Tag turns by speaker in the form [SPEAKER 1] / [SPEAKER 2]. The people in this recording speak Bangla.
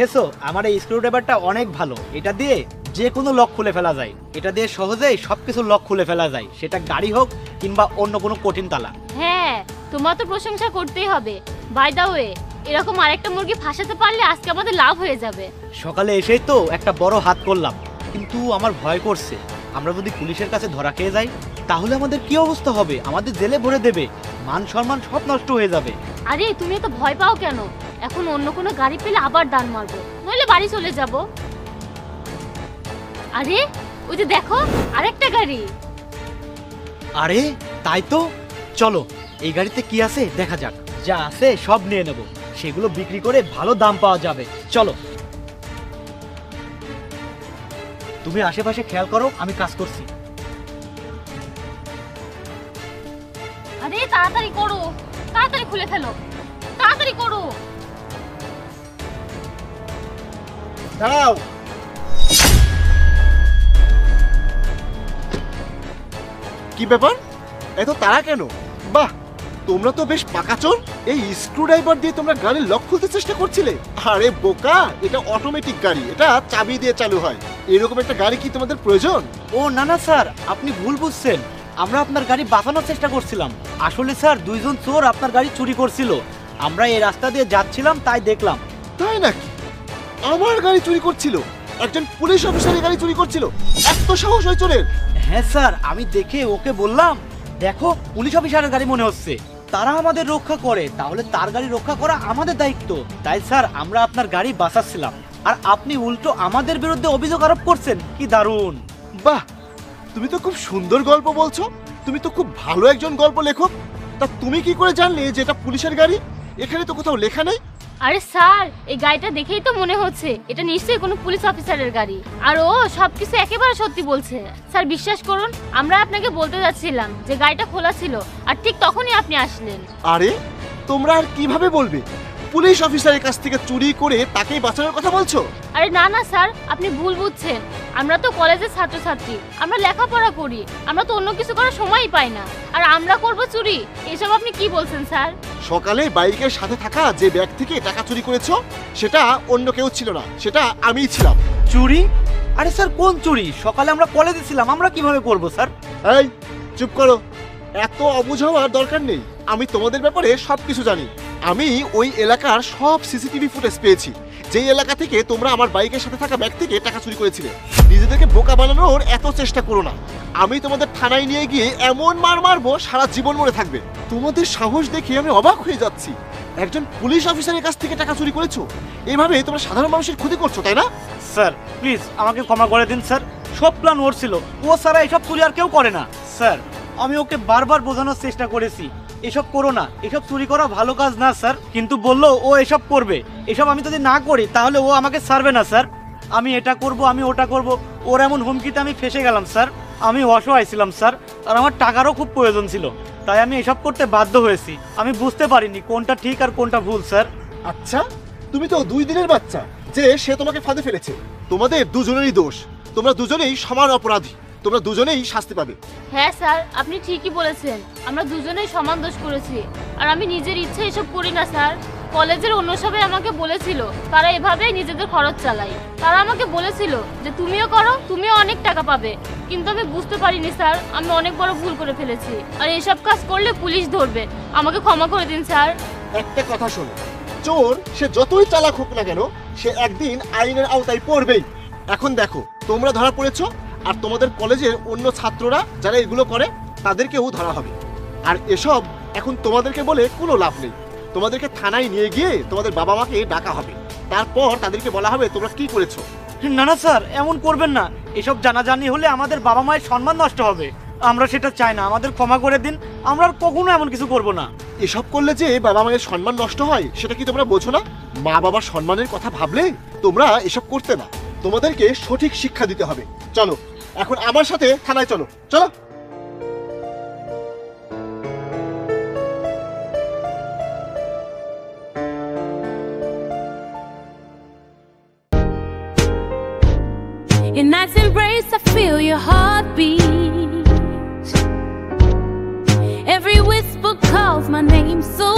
[SPEAKER 1] দেখেছো আমার এই স্ক্রুড্রাইভারটা অনেক ভালো। এটা দিয়ে যে কোনো লক খুলে ফেলা যায়। এটা দিয়ে সহজেই সবকিছু লক খুলে ফেলা যায়, সেটা গাড়ি হোক কিংবা অন্য কোনো কঠিন তালা।
[SPEAKER 2] হ্যাঁ, তোমার তো প্রশংসা করতেই হবে। বাই দ্য ওয়ে, এরকম আরেকটা মুরগি ফাঁসাতে পারলে আজকে আমাদের লাভ হয়ে যাবে।
[SPEAKER 1] সকালে এসেই তো একটা বড় হাত করলাম, কিন্তু আমার ভয় করছে আমরা যদি পুলিশের কাছে ধরা খেয়ে যাই তাহলে আমাদের কি অবস্থা হবে? আমাদের জেলে ভরে দেবে, মান সম্মান সব নষ্ট হয়ে যাবে।
[SPEAKER 2] আরে তুমি তো ভয় পাও কেন? এখন অন্য কোনো গাড়ি পেলে আবার দান মারবো, নইলে বাড়ি চলে যাব। আরে ওই যে দেখো আরেকটা গাড়ি।
[SPEAKER 1] আরে তাই তো, চলো এই গাড়িতে কি আছে দেখা যাক। যা আছে সব নিয়ে নেব, সেগুলো বিক্রি করে ভালো দাম পাওয়া যাবে। চলো, তুমি আশেপাশে খেয়াল করো, আমি কাজ করছি।
[SPEAKER 2] আরে তাড়াতাড়ি করো, তাড়াতাড়ি খুলে ফেলো, তাড়াতাড়ি করো।
[SPEAKER 3] দাঁড়াও, কি ব্যাপার? এত তাড়া কেন? বাহ, তোমরা তো বেশ পাকাচোর। এই স্ক্রুড্রাইভার দিয়ে তোমরা গাড়ির লক খুলতে চেষ্টা করছিলে? আরে বোকা, এটা অটোমেটিক গাড়ি, এটা চাবি দিয়ে চালু হয়। এরকম একটা গাড়ি কি তোমাদের প্রয়োজন?
[SPEAKER 1] ও না না স্যার, আপনি ভুল বুঝছেন। আমরা আপনার গাড়ি বাঁচানোর চেষ্টা করছিলাম। আসলে স্যার দুইজন চোর আপনার গাড়ি চুরি করছিল, আমরা এই রাস্তা দিয়ে যাচ্ছিলাম তাই দেখলাম।
[SPEAKER 3] তাই নাকি? আমার গাড়ি চুরি করছিল? একজন পুলিশ অফিসারের গাড়ি চুরি করছিল? এত সাহস হয় চোরের?
[SPEAKER 1] হ্যাঁ স্যার, আমি দেখে ওকে বললাম, দেখো পুলিশ অফিসারের গাড়ি মনে হচ্ছে, তারা আমাদের রক্ষা করে, তাহলে তার গাড়ি রক্ষা করা আমাদের দায়িত্ব। তাই স্যার আমরা আপনার গাড়ি বাঁচাচ্ছিলাম, আর আপনি উল্টো আমাদের বিরুদ্ধে অভিযোগ আরোপ করছেন। কি দারুণ!
[SPEAKER 3] বাহ, তুমি তো খুব সুন্দর গল্প বলছো। তুমি তো খুব ভালো একজন গল্প লেখক। তা তুমি কি করে জানলে যে এটা পুলিশের গাড়ি? এখানে তো কোথাও লেখা নেই।
[SPEAKER 2] আরে স্যার, এই গাড়িটা দেখেই তো মনে হচ্ছে এটা নিশ্চয়ই কোনো পুলিশ অফিসারের গাড়ি, আর ও সবকিছু একেবারে সত্যি বলছে। স্যার বিশ্বাস করুন, আমরা আপনাকে বলতে যাচ্ছিলাম যে গাড়িটা খোলা ছিল, আর ঠিক তখনই আপনি আসলেন।
[SPEAKER 3] আরে তোমরা আর কিভাবে বলবে পুলিশ অফিসারের কাছ থেকে চুরি করে তাকেই বাঁচানোর কথা বলছো?
[SPEAKER 2] আরে না না স্যার, আপনি ভুল বুঝছেন। আমরা তো কলেজের ছাত্রছাত্রী, আমরা লেখাপড়া করি, আমরা তো অন্য কিছু করার সময়ই পাই না, আর আমরা করব চুরি? এসব আপনি কি বলছেন স্যার?
[SPEAKER 3] সকালে বাইকের সাথে থাকা যে ব্যাগ থেকে টাকা চুরি করেছো সেটা অন্য কেউ ছিল না, সেটা আমিই ছিলাম।
[SPEAKER 1] চুরি? আরে স্যার কোন চুরি? সকালে আমরা কলেজে ছিলাম, আমরা কিভাবে করব স্যার?
[SPEAKER 3] এই চুপ করো, এত অবুঝ হওয়ার দরকার নেই। আমি তোমাদের ব্যাপারে সবকিছু জানি। আমি ওই এলাকার সব সিসিটিভি ফুটেজ পেয়েছি, যেই এলাকা থেকে তোমরা আমার বাইকের সাথে থাকা ব্যাগ থেকে টাকা চুরি করেছিলে। নিজেদেরকে বোকা বানানোর এত চেষ্টা করো না। আমি তোমাদের থানায় নিয়ে গিয়ে এমন মার মারবো সারা জীবন মনে থাকবে। তোমাদের সাহস দেখে আমি অবাক হয়ে যাচ্ছি। একজন পুলিশ অফিসারের কাছ থেকে টাকা চুরি করেছো? এভাবে তোমরা সাধারণ মানুষের ক্ষতি করছো, তাই না?
[SPEAKER 1] স্যার প্লিজ আমাকে ক্ষমা করে দিন স্যার, সব প্ল্যান ওর ছিল, ও ছাড়া এসব চুরি আর কেউ করে না। স্যার আমি ওকে বারবার বোঝানোর চেষ্টা করেছি, এসব করো না, এসব চুরি করা ভালো কাজ না স্যার, কিন্তু বললো ও এসব করবে। এসব আমি যদি না করি তাহলে ও আমাকে ছাড়বে না স্যার। আমি এটা করব, আমি ওটা করব, ওর এমন হুমকিতে আমি ফেসে গেলাম স্যার। আমি অসহায় ছিলাম স্যার, আর আমার টাকারও খুব প্রয়োজন ছিল, তাই আমি এসব করতে বাধ্য হয়েছি। আমি বুঝতে পারিনি কোনটা ঠিক আর কোনটা ভুল স্যার।
[SPEAKER 3] আচ্ছা, তুমি তো 2 দিনের বাচ্চা যে সে তোমাকে ফাঁদে ফেলেছে। তোমাদের দুজনেরই দোষ, তোমরা দুজনেই সমান অপরাধী, তোমরা দুজনেই শাস্তি পাবে।
[SPEAKER 2] হ্যাঁ স্যার, আপনি ঠিকই বলেছেন, আমরা দুজনেই সমান দোষ করেছি, আর আমি নিজের ইচ্ছে এসব করি না স্যার। কলেজের অন্য সবাই আমাকে বলেছিল তারা এভাবেই নিজেদের খরচ চালায়। তারা আমাকে বলেছিল যে তুমিও করো, তুমিও অনেক টাকা পাবে, কিন্তু আমি বুঝতে পারিনি স্যার, আমি অনেক বড় ভুল করে ফেলেছি, আর এসব কাজ করলে পুলিশ ধরবে। আমাকে ক্ষমা করে দিন স্যার।
[SPEAKER 3] একটা কথা শোনো, চোর সে যতই চালাক হোক না কেন, সে একদিন আইনের আওতায় পড়বেই। এখন দেখো তোমরা ধরা পড়েছো, আর তোমাদের কলেজের অন্য ছাত্ররা যারা এগুলো করে তাদেরকেও ধরা হবে। আর এসব এখন তোমাদেরকে বলে কোনো লাভ নেই। তোমাদেরকে থানায় নিয়ে গিয়ে তোমাদের বাবা মাকে ডাকা হবে, তারপর তাদেরকে বলা হবে তোমরা কি করেছো।
[SPEAKER 1] না না স্যার, এমন করবেন না, এসব জানাজানি হলে আমাদের বাবা মায়ের সম্মান নষ্ট হবে, আমরা সেটা চাই না। আমাদের ক্ষমা করে দিন, আমরা আর কখনো এমন কিছু করব না।
[SPEAKER 3] এসব করলে যে বাবা মায়ের সম্মান নষ্ট হয় সেটা কি তোমরা বোঝো না? মা বাবার সম্মানের কথা ভাবলে তোমরা এসব করতে না। তোমাদেরকে সঠিক শিক্ষা দিতে হবে। চলো এখন আমার সাথে থানায় চলো, চলো।
[SPEAKER 4] In night's embrace, I feel your heartbeat. Every whisper calls my name so